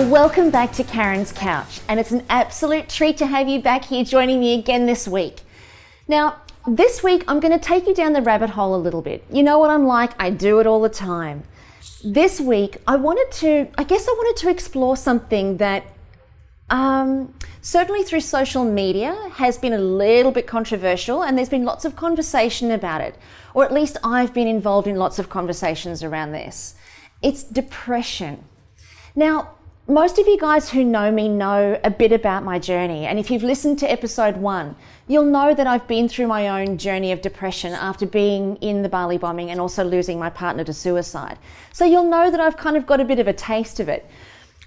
Well, welcome back to Carren's Couch, and it's an absolute treat to have you back here joining me again this week. Now, this week I'm going to take you down the rabbit hole a little bit. You know what I'm like, I do it all the time. This week I wanted to explore something that certainly through social media has been a little bit controversial, and there's been lots of conversation about it, or at least I've been involved in lots of conversations around this. It's depression. Now, most of you guys who know me know a bit about my journey, and if you've listened to episode 1, you'll know that I've been through my own journey of depression after being in the Bali bombing and also losing my partner to suicide. So you'll know that I've kind of got a bit of a taste of it.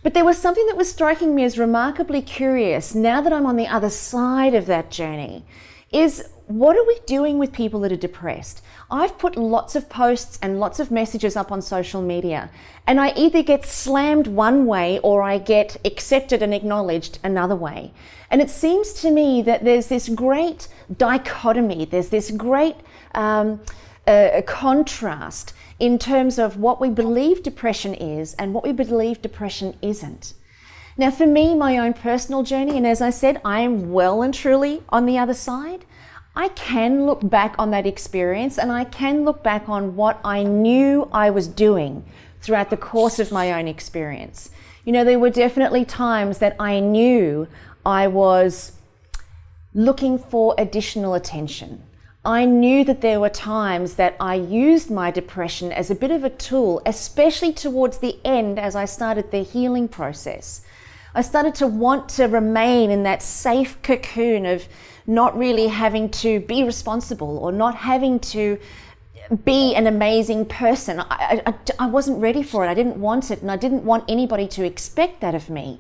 But there was something that was striking me as remarkably curious now that I'm on the other side of that journey, is what are we doing with people that are depressed? I've put lots of posts and lots of messages up on social media, and I either get slammed one way or I get accepted and acknowledged another way. And it seems to me that there's this great dichotomy, there's this great contrast in terms of what we believe depression is and what we believe depression isn't. Now, for me, my own personal journey, and as I said, I am well and truly on the other side, I can look back on that experience, and I can look back on what I knew I was doing throughout the course of my own experience. You know, there were definitely times that I knew I was looking for additional attention. I knew that there were times that I used my depression as a bit of a tool, especially towards the end as I started the healing process. I started to want to remain in that safe cocoon of not really having to be responsible or not having to be an amazing person. I wasn't ready for it. I didn't want it, and I didn't want anybody to expect that of me.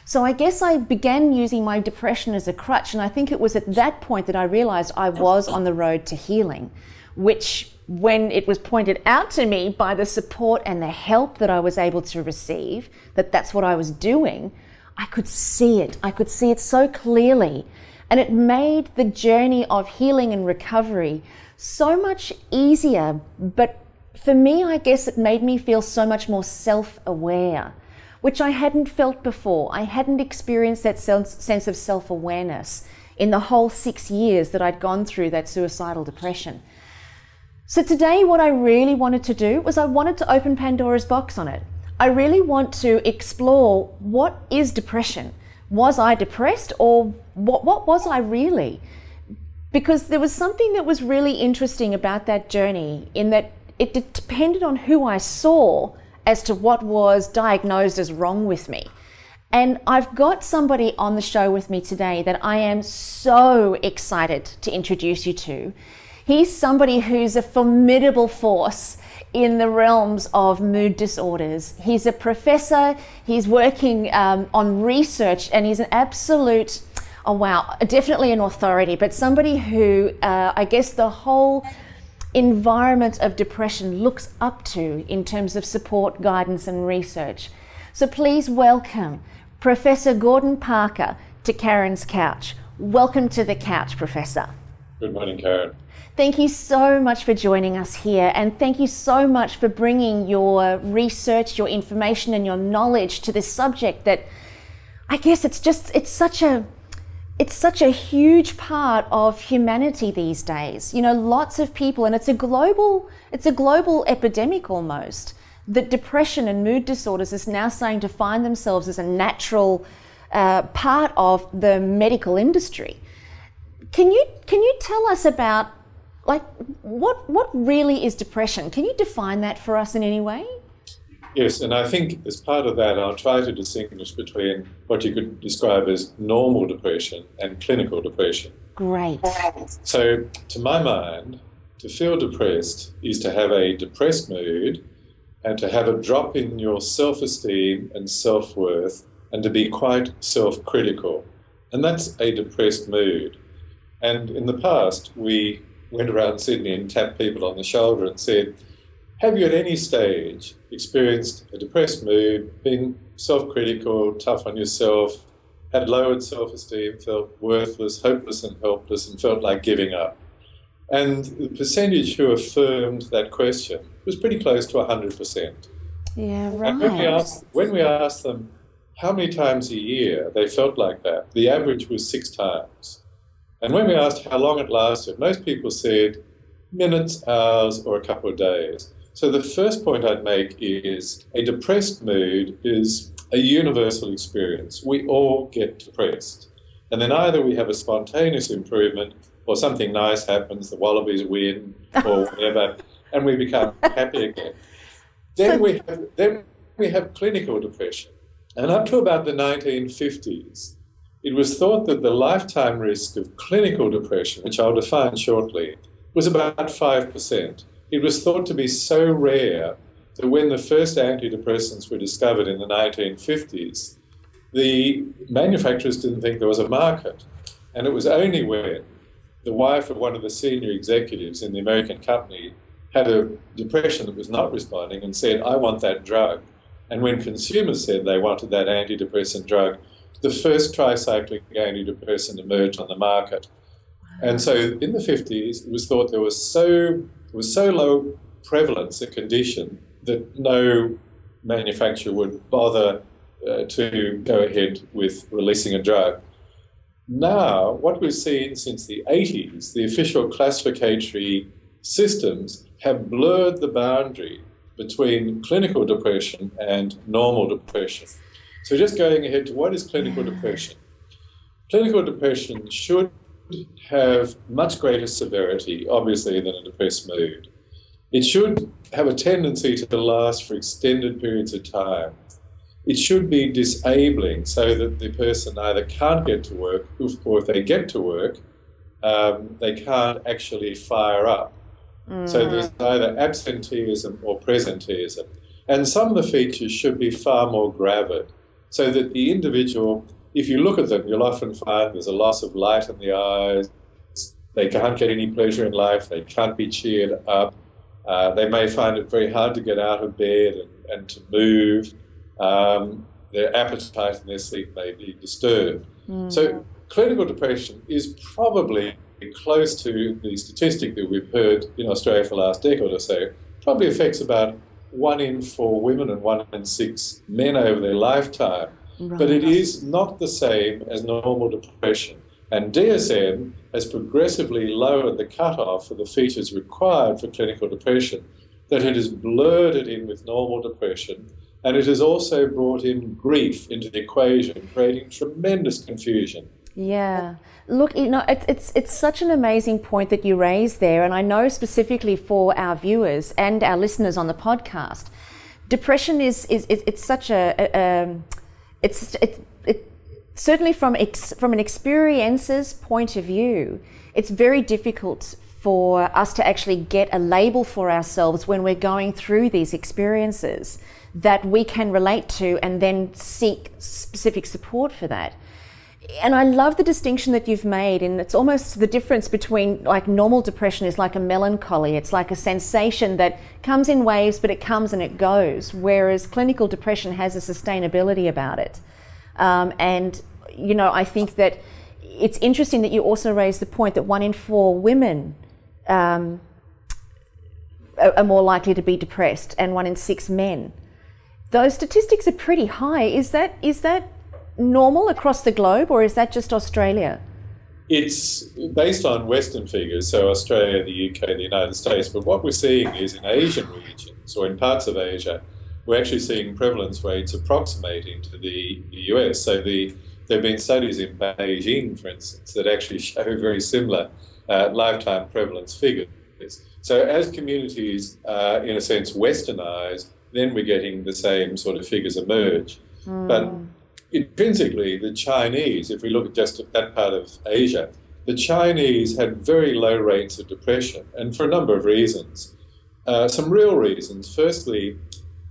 So I guess I began using my depression as a crutch, and I think it was at that point that I realized I was on the road to healing, which, when it was pointed out to me by the support and the help that I was able to receive, that that's what I was doing, I could see it. I could see it so clearly. And it made the journey of healing and recovery so much easier. But for me, I guess it made me feel so much more self-aware, which I hadn't felt before. I hadn't experienced that sense of self-awareness in the whole 6 years that I'd gone through that suicidal depression. So today, what I really wanted to do was I wanted to open Pandora's box on it. I really want to explore, what is depression? Was I depressed, or what was I really? Because there was something that was really interesting about that journey, in that it depended on who I saw as to what was diagnosed as wrong with me. And I've got somebody on the show with me today that I am so excited to introduce you to. He's somebody who's a formidable force in the realms of mood disorders. He's a professor, he's working on research, and he's an absolute, oh wow, definitely an authority, but somebody who I guess the whole environment of depression looks up to in terms of support, guidance and research. So please welcome Professor Gordon Parker to Carren's Couch. Welcome to the couch, Professor. Good morning, Carren. Thank you so much for joining us here, and thank you so much for bringing your research, your information and your knowledge to this subject that I guess it's such a huge part of humanity these days. You know, lots of people, and it's a global epidemic almost, that depression and mood disorders is now starting to find themselves as a natural part of the medical industry. Can you tell us about, like, what really is depression? Can you define that for us in any way? Yes, and I think as part of that, I'll try to distinguish between what you could describe as normal depression and clinical depression. Great. So, to my mind, to feel depressed is to have a depressed mood and to have a drop in your self-esteem and self-worth and to be quite self-critical. And that's a depressed mood. And in the past, we went around Sydney and tapped people on the shoulder and said, have you at any stage experienced a depressed mood, been self-critical, tough on yourself, had lowered self-esteem, felt worthless, hopeless and helpless, and felt like giving up? And the percentage who affirmed that question was pretty close to 100%. Yeah, right. And when we asked them, how many times a year they felt like that. The average was 6 times. And when we asked how long it lasted, most people said minutes, hours, or a couple of days. So the first point I'd make is a depressed mood is a universal experience. We all get depressed. And then either we have a spontaneous improvement or something nice happens, the Wallabies win or whatever, and we become happy again. Then we have clinical depression. And up to about the 1950s, it was thought that the lifetime risk of clinical depression, which I'll define shortly, was about 5%. It was thought to be so rare that when the first antidepressants were discovered in the 1950s, the manufacturers didn't think there was a market. And it was only when the wife of one of the senior executives in the American company had a depression that was not responding and said, I want that drug. And when consumers said they wanted that antidepressant drug, the first tricyclic antidepressant emerged on the market. And so in the 50s, it was thought there was so low prevalence a condition that no manufacturer would bother to go ahead with releasing a drug. Now, what we've seen since the 80s, the official classificatory systems have blurred the boundary between clinical depression and normal depression. So just going ahead to what is clinical depression? Clinical depression should have much greater severity, obviously, than a depressed mood. It should have a tendency to last for extended periods of time. It should be disabling so that the person either can't get to work, or if they get to work, they can't actually fire up. So there's either absenteeism or presenteeism. And some of the features should be far more gravid, so that the individual, if you look at them, you'll often find there's a loss of light in the eyes, they can't get any pleasure in life, they can't be cheered up, they may find it very hard to get out of bed and to move. Their appetite and their sleep may be disturbed. So clinical depression is probably close to the statistic that we've heard in Australia for the last decade or so. Probably affects about 1 in 4 women and 1 in 6 men over their lifetime. Right. But it is not the same as normal depression. And DSM has progressively lowered the cutoff for the features required for clinical depression, that it has blurred it in with normal depression. And it has also brought in grief into the equation, creating tremendous confusion. Yeah. Look, it's such an amazing point that you raised there. And I know specifically for our viewers and our listeners on the podcast, depression is such certainly from an experiencer's point of view, it's very difficult for us to actually get a label for ourselves when we're going through these experiences that we can relate to and then seek specific support for that. And I love the distinction that you've made, and it's almost the difference between, like, normal depression is like a melancholy. It's like a sensation that comes in waves, but it comes and it goes, whereas clinical depression has a sustainability about it. And, you know, I think that it's interesting that you also raised the point that 1 in 4 women are more likely to be depressed and 1 in 6 men. Those statistics are pretty high. Is that normal across the globe, or is that just Australia? It's based on Western figures, so Australia, the UK, the United States. But what we're seeing is in Asian regions, or in parts of Asia, we're actually seeing prevalence rates approximating to the US. So there have been studies in Beijing, for instance, that actually show very similar lifetime prevalence figures. So as communities, in a sense, westernize, then we're getting the same sort of figures emerge. But intrinsically, the Chinese, if we look at just that part of Asia, the Chinese had very low rates of depression, and for a number of reasons. Some real reasons. Firstly,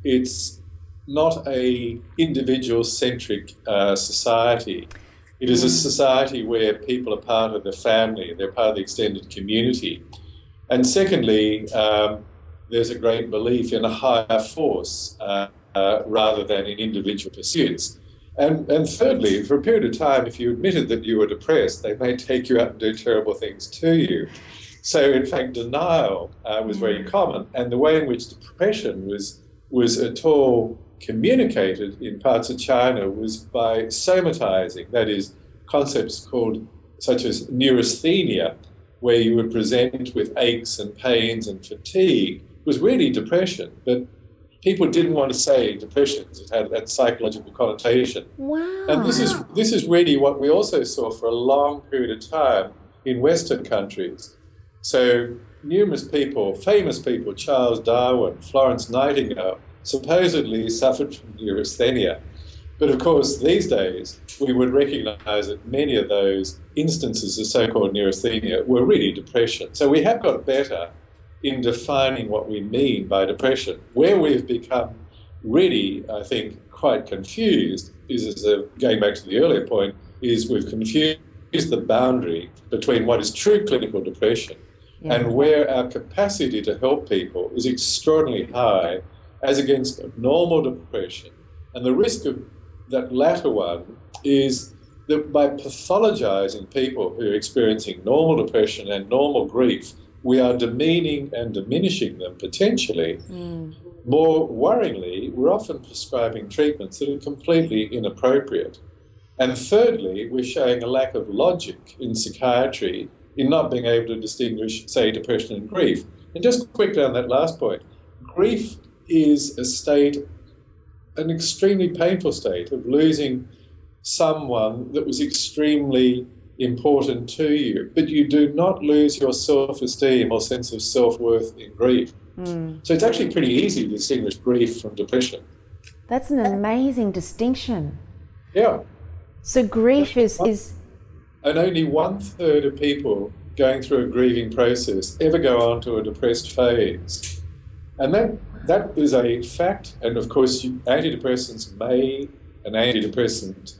it's not a individual-centric society. It is a society where people are part of the family, they're part of the extended community. And secondly, there's a great belief in a higher force rather than in individual pursuits. And thirdly, for a period of time, if you admitted that you were depressed, they may take you out and do terrible things to you. So, in fact, denial was very common, and the way in which depression was at all communicated in parts of China was by somatizing, that is, concepts called such as neurasthenia, where you would present with aches and pains and fatigue, was really depression. But people didn't want to say depression because it had that psychological connotation. Wow. And this is really what we also saw for a long period of time in Western countries. So numerous people, famous people, Charles Darwin, Florence Nightingale, supposedly suffered from neurasthenia. But of course, these days, we would recognize that many of those instances of so-called neurasthenia were really depression. So we have got better in defining what we mean by depression. Where we've become really, I think, quite confused is, going back to the earlier point, is we've confused the boundary between what is true clinical depression and where our capacity to help people is extraordinarily high as against normal depression. And the risk of that latter one is that by pathologizing people who are experiencing normal depression and normal grief, we are demeaning and diminishing them potentially. More worryingly, we're often prescribing treatments that are completely inappropriate. And thirdly, we're showing a lack of logic in psychiatry in not being able to distinguish, say, depression and grief. And just quickly on that last point, grief is a state, an extremely painful state of losing someone that was extremely important to you, but you do not lose your self-esteem or sense of self-worth in grief. So it's actually pretty easy to distinguish grief from depression. That's an amazing distinction. Yeah. So grief is... And only 1/3 of people going through a grieving process ever go on to a depressed phase. And that is a fact. And of course, antidepressants and antidepressant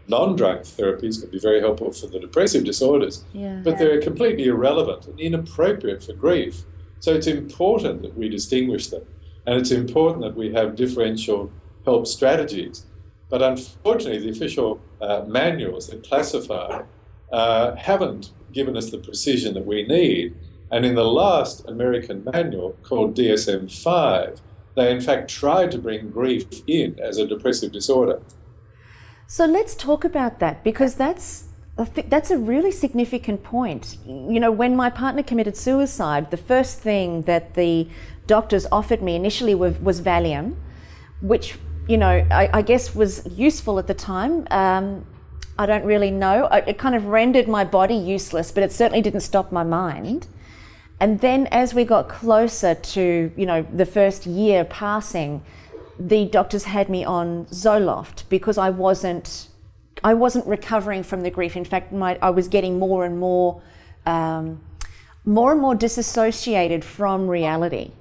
non-drug therapies can be very helpful for the depressive disorders, but they're completely irrelevant and inappropriate for grief. So it's important that we distinguish them, and it's important that we have differential help strategies. But unfortunately, the official manuals that classify haven't given us the precision that we need. And in the last American manual, called DSM-5, they in fact tried to bring grief in as a depressive disorder. So let's talk about that, because that's a really significant point. You know, when my partner committed suicide, the first thing that the doctors offered me initially was Valium, which, you know, I guess was useful at the time. I don't really know. It kind of rendered my body useless, but it certainly didn't stop my mind. And then as we got closer to, you know, the first year passing, the doctors had me on Zoloft because I wasn't recovering from the grief. In fact, I was getting more and more disassociated from reality.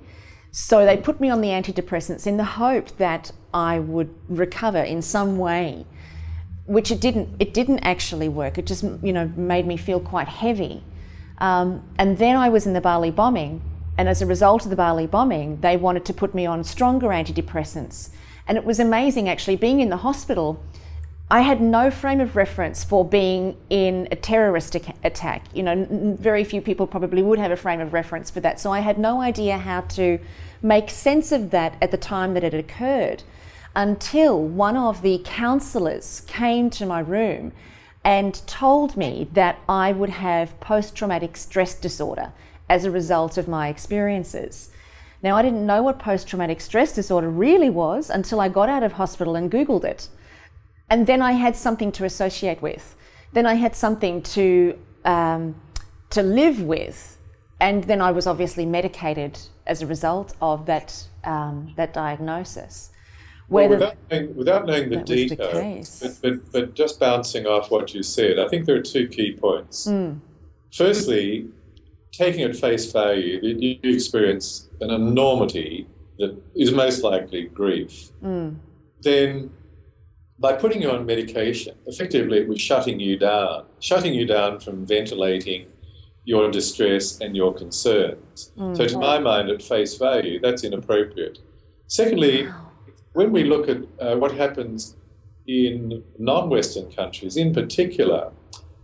So they put me on the antidepressants in the hope that I would recover in some way, which it didn't actually work. It just, you know, made me feel quite heavy. And then I was in the Bali bombing, and as a result of the Bali bombing, they wanted to put me on stronger antidepressants. And it was amazing, actually, being in the hospital. I had no frame of reference for being in a terrorist attack. You know, very few people probably would have a frame of reference for that. So I had no idea how to make sense of that at the time that it occurred, until one of the counsellors came to my room and told me that I would have post-traumatic stress disorder as a result of my experiences. Now, I didn't know what post-traumatic stress disorder really was until I got out of hospital and Googled it. And then I had something to associate with. Then I had something to live with. And then I was obviously medicated as a result of that diagnosis. Well, without knowing the details, but just bouncing off what you said, I think there are two key points. Firstly, taking at face value that you experience an enormity that is most likely grief. Then, by putting you on medication, effectively it was shutting you down from ventilating your distress and your concerns. So to my mind, at face value, that's inappropriate. Secondly, when we look at what happens in non-Western countries, in particular,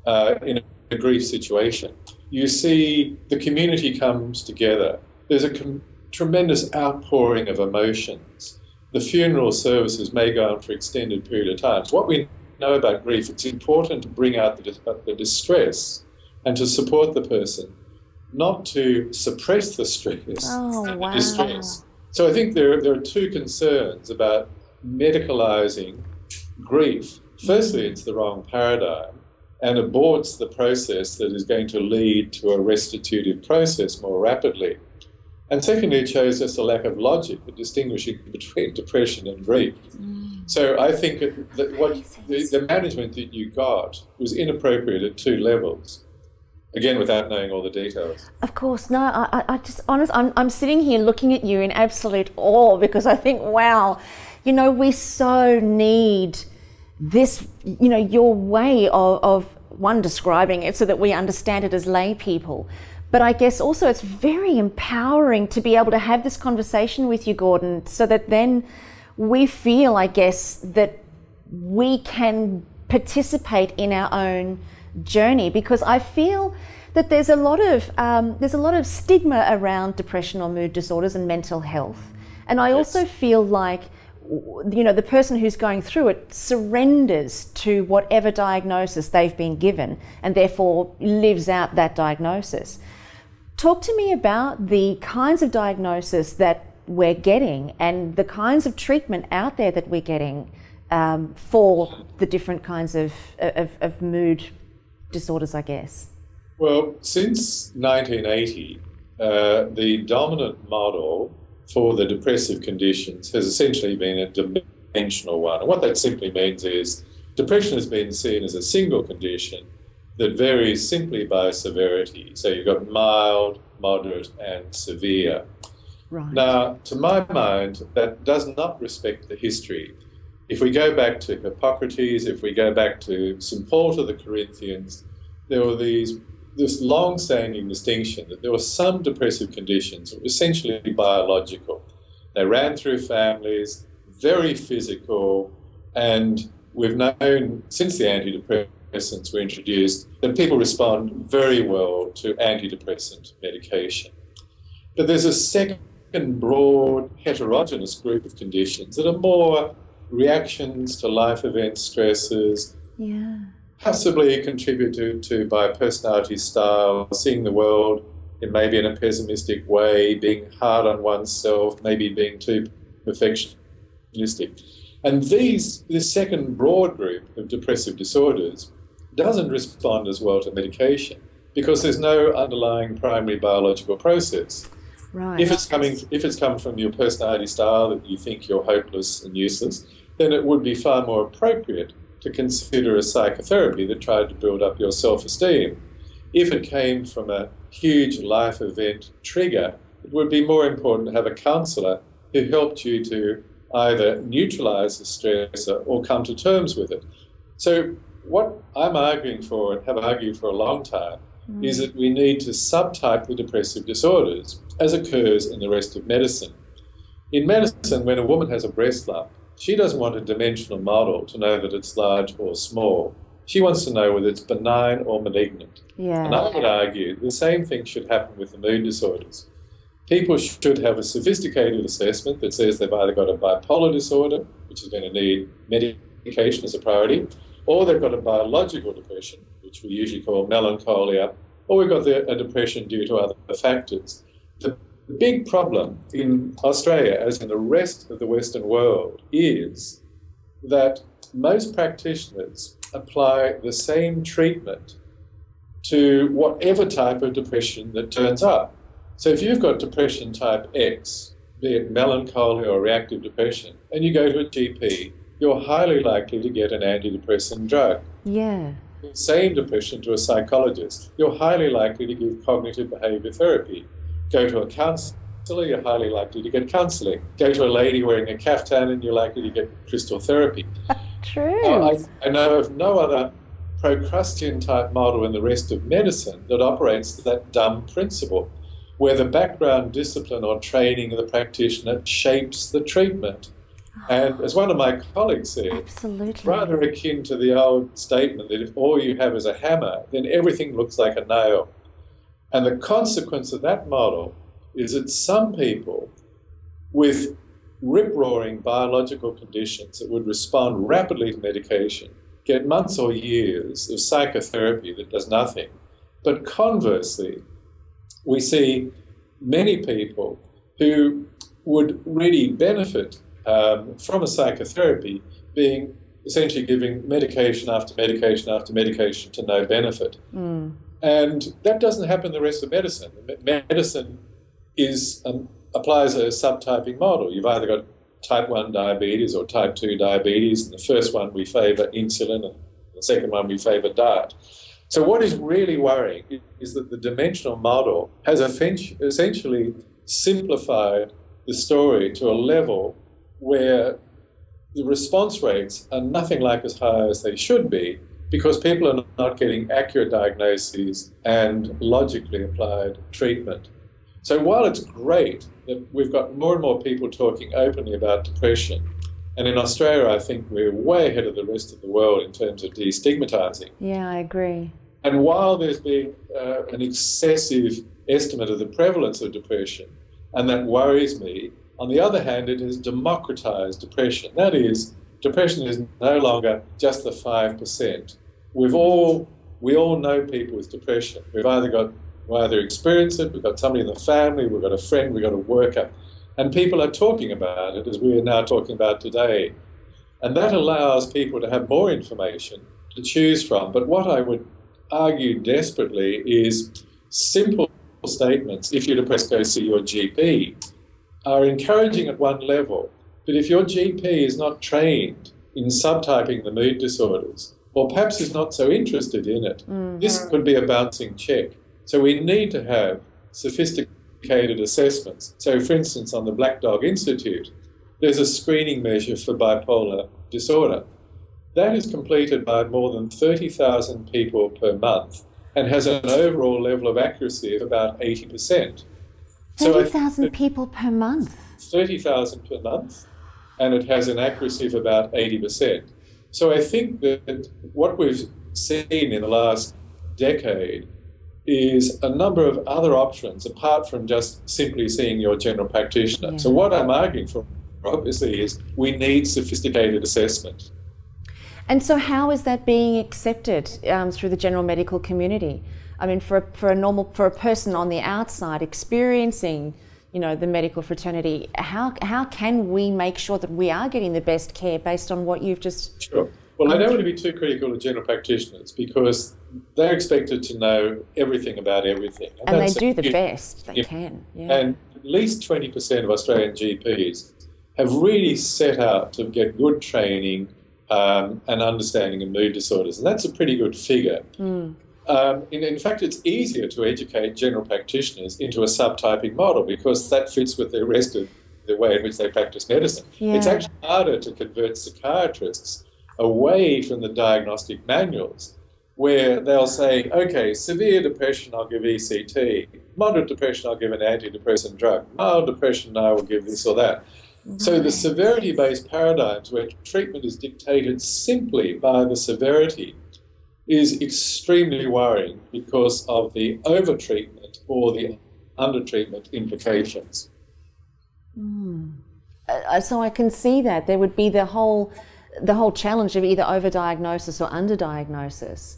in a grief situation, you see the community comes together. There's a tremendous outpouring of emotions. the funeral services may go on for extended period of time. So what we know about grief, it's important to bring out the distress and to support the person, not to suppress the stress and the distress. So I think there are two concerns about medicalising grief. Firstly, it's the wrong paradigm and aborts the process that is going to lead to a restitutive process more rapidly. And secondly, it shows us a lack of logic in distinguishing between depression and grief. So I think that the management that you got was inappropriate at two levels. Again, without knowing all the details. Of course, no, I just, honest, I'm sitting here looking at you in absolute awe, because I think, wow, you know, we so need this, you know, your way of one, describing it so that we understand it as lay people. But I guess also it's very empowering to be able to have this conversation with you, Gordon, so that then we feel, I guess, that we can participate in our own journey, because I feel that there's a lot of stigma around depression or mood disorders and mental health, and I also feel like, you know, the person who's going through it surrenders to whatever diagnosis they've been given and therefore lives out that diagnosis. Talk to me about the kinds of diagnosis that we're getting and the kinds of treatment out there that we're getting for the different kinds of mood disorders, I guess. Well, since 1980, the dominant model for the depressive conditions has essentially been a dimensional one. And what that simply means is depression has been seen as a single condition that varies simply by severity. So you've got mild, moderate, and severe. Right. Now, to my mind, that does not respect the history. If we go back to Hippocrates, if we go back to St. Paul to the Corinthians, there were this long-standing distinction that there were some depressive conditions that were essentially biological. They ran through families, very physical, and we've known since the antidepressants were introduced that people respond very well to antidepressant medication. But there's a second broad heterogeneous group of conditions that are more reactions to life events, stresses, possibly contributed to by personality style, seeing the world in maybe in a pessimistic way, being hard on oneself, maybe being too perfectionistic. And this second broad group of depressive disorders doesn't respond as well to medication because there's no underlying primary biological process. Right. If it's come from your personality style that you think you're hopeless and useless, then it would be far more appropriate to consider a psychotherapy that tried to build up your self-esteem. If it came from a huge life event trigger, it would be more important to have a counsellor who helped you to either neutralise the stressor or come to terms with it. So what I'm arguing for, and have argued for a long time, is that we need to subtype the depressive disorders as occurs in the rest of medicine. In medicine, when a woman has a breast lump, she doesn't want a dimensional model to know that it's large or small. She wants to know whether it's benign or malignant. Yeah. And I would argue the same thing should happen with the mood disorders. People should have a sophisticated assessment that says they've either got a bipolar disorder, which is going to need medication as a priority, or they've got a biological depression, which we usually call melancholia, or we've got a depression due to other factors. The big problem in Australia, as in the rest of the Western world, is that most practitioners apply the same treatment to whatever type of depression that turns up. So if you've got depression type X, be it melancholy or reactive depression, and you go to a GP, you're highly likely to get an antidepressant drug. Yeah. Same depression to a psychologist, you're highly likely to give cognitive behaviour therapy. Go to a counsellor, you're highly likely to get counselling. Go to a lady wearing a caftan and you're likely to get crystal therapy. True. I know of no other Procrustean type model in the rest of medicine that operates that dumb principle, where the background discipline or training of the practitioner shapes the treatment. And as one of my colleagues said, absolutely, it's rather akin to the old statement that if all you have is a hammer, then everything looks like a nail. And the consequence of that model is that some people with rip-roaring biological conditions that would respond rapidly to medication, get months or years of psychotherapy that does nothing. But conversely, we see many people who would really benefit from a psychotherapy being essentially giving medication after medication after medication to no benefit. And that doesn't happen in the rest of medicine. Medicine is applies a subtyping model. You've either got type 1 diabetes or type 2 diabetes, and the first one we favour insulin, and the second one we favour diet. So what is really worrying is that the dimensional model has essentially simplified the story to a level where the response rates are nothing like as high as they should be, because people are not getting accurate diagnoses and logically applied treatment. So while it's great that we've got more and more people talking openly about depression, and in Australia I think we're way ahead of the rest of the world in terms of destigmatising. Yeah, I agree. And while there's been an excessive estimate of the prevalence of depression, and that worries me, on the other hand, it has democratised depression. That is, depression is no longer just the 5%. We all know people with depression. We've either experienced it, we've got somebody in the family, we've got a friend, we've got a worker, and people are talking about it as we are now talking about today. And that allows people to have more information to choose from. But what I would argue desperately is simple statements, if you're depressed, go see your GP, are encouraging at one level. But if your GP is not trained in subtyping the mood disorders, or perhaps is not so interested in it, this could be a bouncing check. So we need to have sophisticated assessments. So for instance, on the Black Dog Institute, there's a screening measure for bipolar disorder. That is completed by more than 30,000 people per month and has an overall level of accuracy of about 80%. 30,000 people per month? 30,000 per month, and it has an accuracy of about 80%. So I think that what we've seen in the last decade is a number of other options apart from just simply seeing your general practitioner. Yeah. So what I'm arguing for, obviously, is we need sophisticated assessment. And so how is that being accepted through the general medical community? I mean, for a person on the outside experiencing, the medical fraternity, how can we make sure that we are getting the best care based on what you've just... Sure. Well, I don't want to be too critical of general practitioners because they're expected to know everything about everything. And they do the best they can. Yeah. And at least 20% of Australian GPs have really set out to get good training and understanding of mood disorders. And that's a pretty good figure. In fact, it's easier to educate general practitioners into a subtyping model because that fits with the rest of the way in which they practice medicine. Yeah. It's actually harder to convert psychiatrists away from the diagnostic manuals where they'll say, okay, severe depression, I'll give ECT. Moderate depression, I'll give an antidepressant drug. Mild depression, I will give this or that. Right. So the severity-based paradigms where treatment is dictated simply by the severity is extremely worrying because of the over-treatment or the under-treatment implications. So I can see that there would be the whole challenge of either overdiagnosis or underdiagnosis.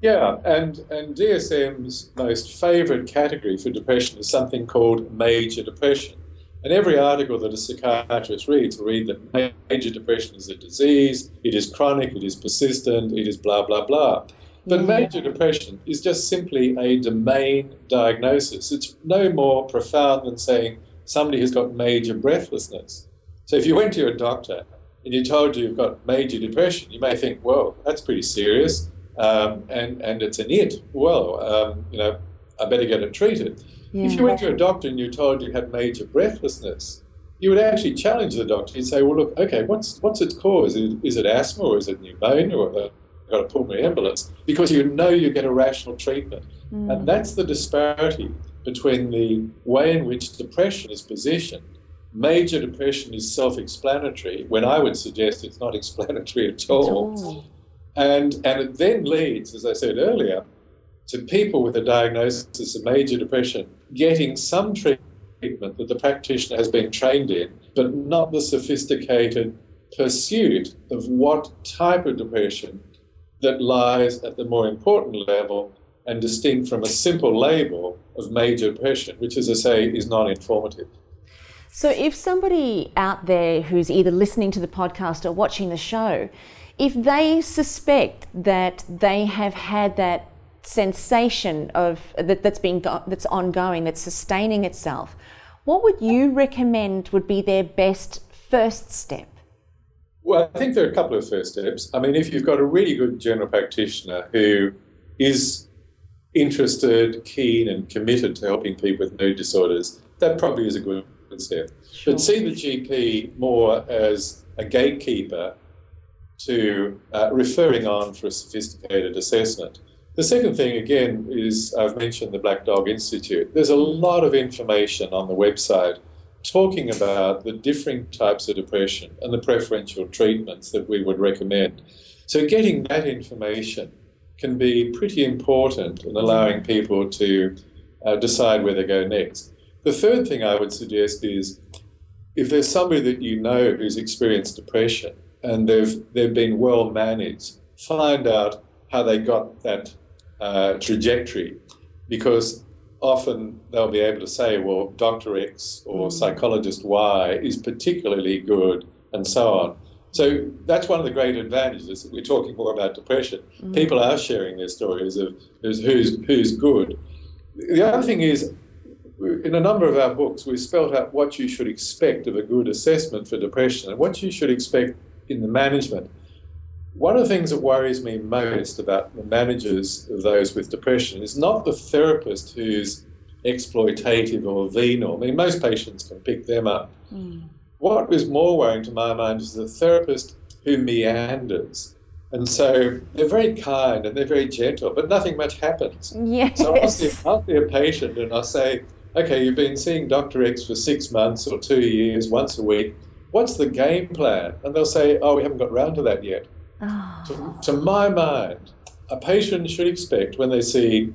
Yeah, and DSM's most favourite category for depression is something called major depression. And every article that a psychiatrist reads will read that major depression is a disease, it is chronic, it is persistent, it is blah, blah, blah. But major depression is just simply a domain diagnosis. It's no more profound than saying somebody has got major breathlessness. So if you went to your doctor and you told you've got major depression, you may think, well, that's pretty serious, and it's an it. Well, I better get it treated. Yeah. If you went to a doctor and you told you had major breathlessness, you would actually challenge the doctor. You'd say, well, look, okay, what's its cause? Is it asthma or is it pneumonia or got a pulmonary embolus? Because you get a rational treatment. And that's the disparity between the way in which depression is positioned. Major depression is self-explanatory, when I would suggest it's not explanatory at all. And it then leads, as I said earlier, to people with a diagnosis of major depression getting some treatment treatment that the practitioner has been trained in, but not the sophisticated pursuit of what type of depression that lies at the more important level and distinct from a simple label of major depression, which, as I say, is non-informative. So if somebody out there who's either listening to the podcast or watching the show, if they suspect that they have had that sensation of that's ongoing, that's sustaining itself, what would you recommend would be their best first step? Well, I think there are a couple of first steps. I mean, if you've got a really good general practitioner who is interested, keen and committed to helping people with mood disorders, that probably is a good step. Sure. But see the GP more as a gatekeeper to referring on for a sophisticated assessment. The second thing, again, is I've mentioned the Black Dog Institute. There's a lot of information on the website talking about the different types of depression and the preferential treatments that we would recommend. So getting that information can be pretty important in allowing people to decide where they go next. The third thing I would suggest is if there's somebody that you know who's experienced depression and they've been well managed, find out how they got that trajectory, because often they'll be able to say, well, Dr. X or psychologist Y is particularly good, and so on. So that's one of the great advantages that we're talking more about depression. People are sharing their stories of who's good. The other thing is, in a number of our books, we've spelled out what you should expect of a good assessment for depression and what you should expect in the management. One of the things that worries me most about the managers of those with depression is not the therapist who's exploitative or venal. I mean, most patients can pick them up. What is more worrying to my mind is the therapist who meanders. And so they're very kind and they're very gentle, but nothing much happens. Yes. So I'll see a patient and I'll say, okay, you've been seeing Dr. X for 6 months or 2 years, once a week. What's the game plan? And they'll say, oh, we haven't got round to that yet. To my mind, a patient should expect when they see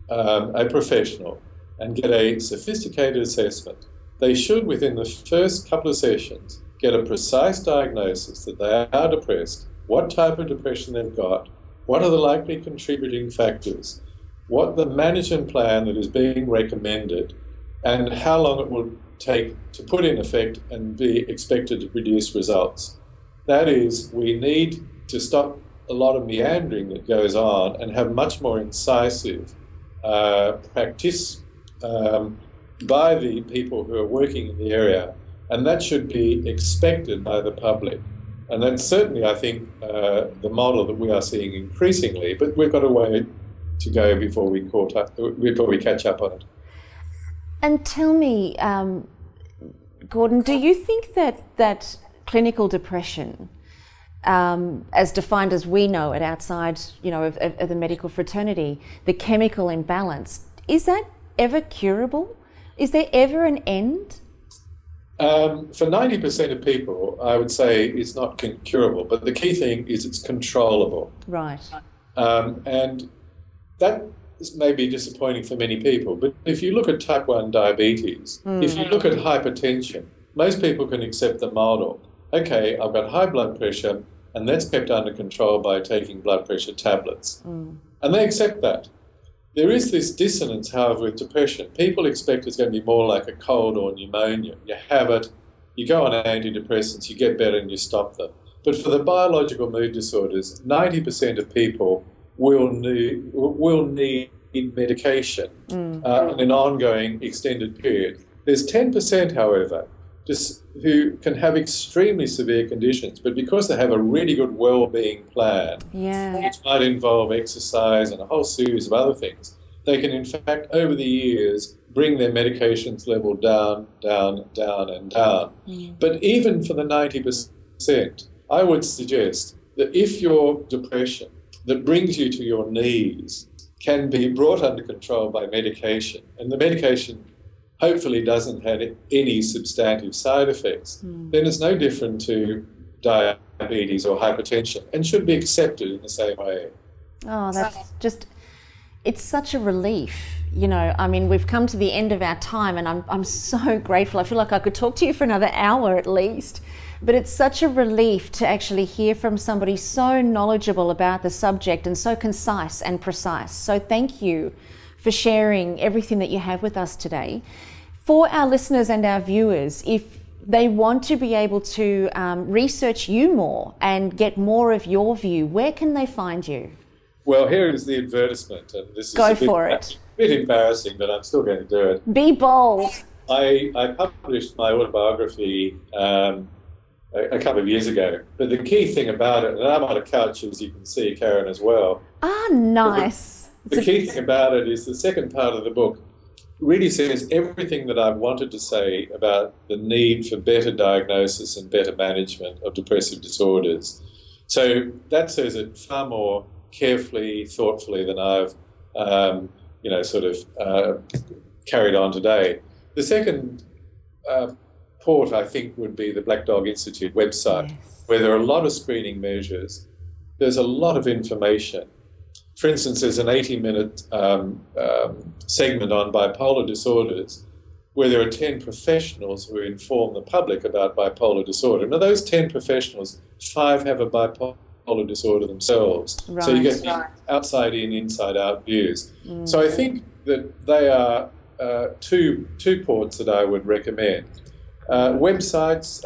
a professional and get a sophisticated assessment, they should, within the first couple of sessions, get a precise diagnosis that they are depressed, what type of depression they've got, what are the likely contributing factors, what the management plan that is being recommended, and how long it will take to put in effect and be expected to produce results. That is, we need to stop a lot of meandering that goes on and have much more incisive practice by the people who are working in the area, and that should be expected by the public. And that's certainly, I think, the model that we are seeing increasingly, but we've got a way to go before we catch up on it. And tell me, Gordon, do you think that clinical depression, as defined as we know it outside, of the medical fraternity, the chemical imbalance, is that ever curable? Is there ever an end? For 90% of people, I would say it's not curable, but the key thing is it's controllable. Right. And that may be disappointing for many people, but if you look at type 1 diabetes, if you look at hypertension, most people can accept the model. Okay, I've got high blood pressure, and that's kept under control by taking blood pressure tablets. And they accept that. There is this dissonance, however, with depression. People expect it's going to be more like a cold or pneumonia. You have it, you go on antidepressants, you get better and you stop them. But for the biological mood disorders, 90% of people will need medication in an ongoing extended period. There's 10%, however, who can have extremely severe conditions, but because they have a really good well-being plan, which might involve exercise and a whole series of other things, they can in fact over the years bring their medications level down, down, down and down. But even for the 90%, I would suggest that if your depression that brings you to your knees can be brought under control by medication, and the medication hopefully doesn't have any substantive side effects, then it's no different to diabetes or hypertension and should be accepted in the same way. Oh, that's just, it's such a relief, you know, I mean, we've come to the end of our time, and I'm so grateful. I feel like I could talk to you for another hour at least. But it's such a relief to actually hear from somebody so knowledgeable about the subject and so concise and precise. So thank you for sharing everything that you have with us today. For our listeners and our viewers, if they want to be able to research you more and get more of your view, where can they find you? Well, here is the advertisement, and this is Go for it. a bit embarrassing, but I'm still going to do it. Be bold. I published my autobiography a couple of years ago, but the key thing about it, and I'm on a couch, as you can see, Carren, as well. Ah, nice. The key thing about it is the second part of the book really says everything that I've wanted to say about the need for better diagnosis and better management of depressive disorders. So that says it far more carefully, thoughtfully than I've, carried on today. The second port, I think, would be the Black Dog Institute website, yes, where there are a lot of screening measures. There's a lot of information. For instance, there's an 80-minute segment on bipolar disorders where there are 10 professionals who inform the public about bipolar disorder. Now, those 10 professionals, 5 have a bipolar disorder themselves. Right. So you get outside in, inside out views. Mm. So I think that they are two ports that I would recommend. Websites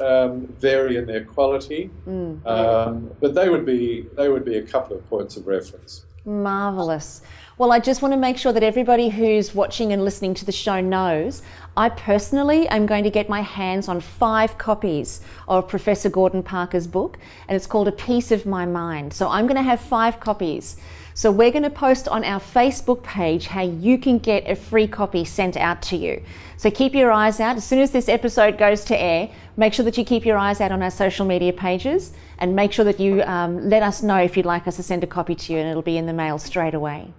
vary in their quality, but they would be a couple of points of reference. Marvellous. Well, I just want to make sure that everybody who's watching and listening to the show knows I personally am going to get my hands on 5 copies of Professor Gordon Parker's book, and it's called A Piece of My Mind. So I'm going to have 5 copies. So we're going to post on our Facebook page how you can get a free copy sent out to you. So keep your eyes out. As soon as this episode goes to air, make sure that you keep your eyes out on our social media pages, and make sure that you let us know if you'd like us to send a copy to you, and it'll be in the mail straight away.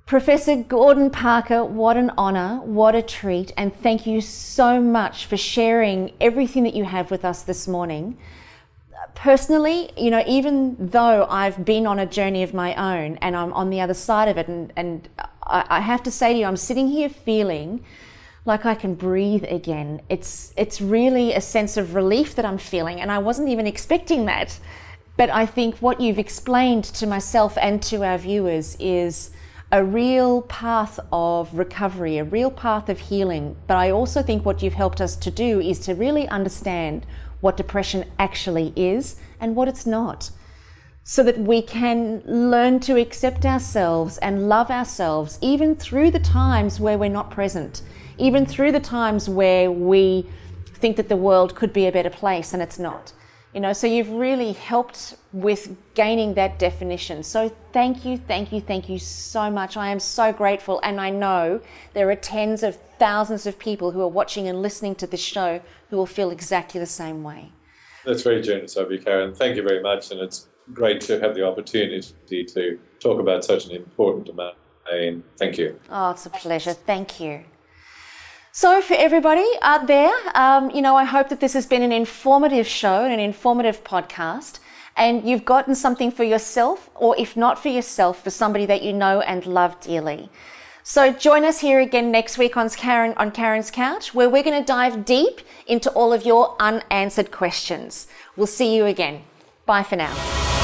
Professor Gordon Parker, what an honour, what a treat, and thank you so much for sharing everything that you have with us this morning. Personally, you know, even though I've been on a journey of my own and I'm on the other side of it, and I have to say to you, I'm sitting here feeling like I can breathe again. It's really a sense of relief that I'm feeling, and I wasn't even expecting that. But I think what you've explained to myself and to our viewers is a real path of recovery, a real path of healing. But I also think what you've helped us to do is to really understand what depression actually is and what it's not, so that we can learn to accept ourselves and love ourselves, even through the times where we're not present, even through the times where we think that the world could be a better place and it's not. You know, so you've really helped with gaining that definition. So thank you so much. I am so grateful, and I know there are tens of thousands of people who are watching and listening to this show who will feel exactly the same way. That's very generous of you, Carren. Thank you very much, and it's great to have the opportunity to talk about such an important domain. Thank you. Oh, it's a pleasure. Thank you. So for everybody out there, I hope that this has been an informative show and an informative podcast, and you've gotten something for yourself, or if not for yourself, for somebody that you know and love dearly. So join us here again next week on Carren's Couch, where we're going to dive deep into all of your unanswered questions. We'll see you again. Bye for now.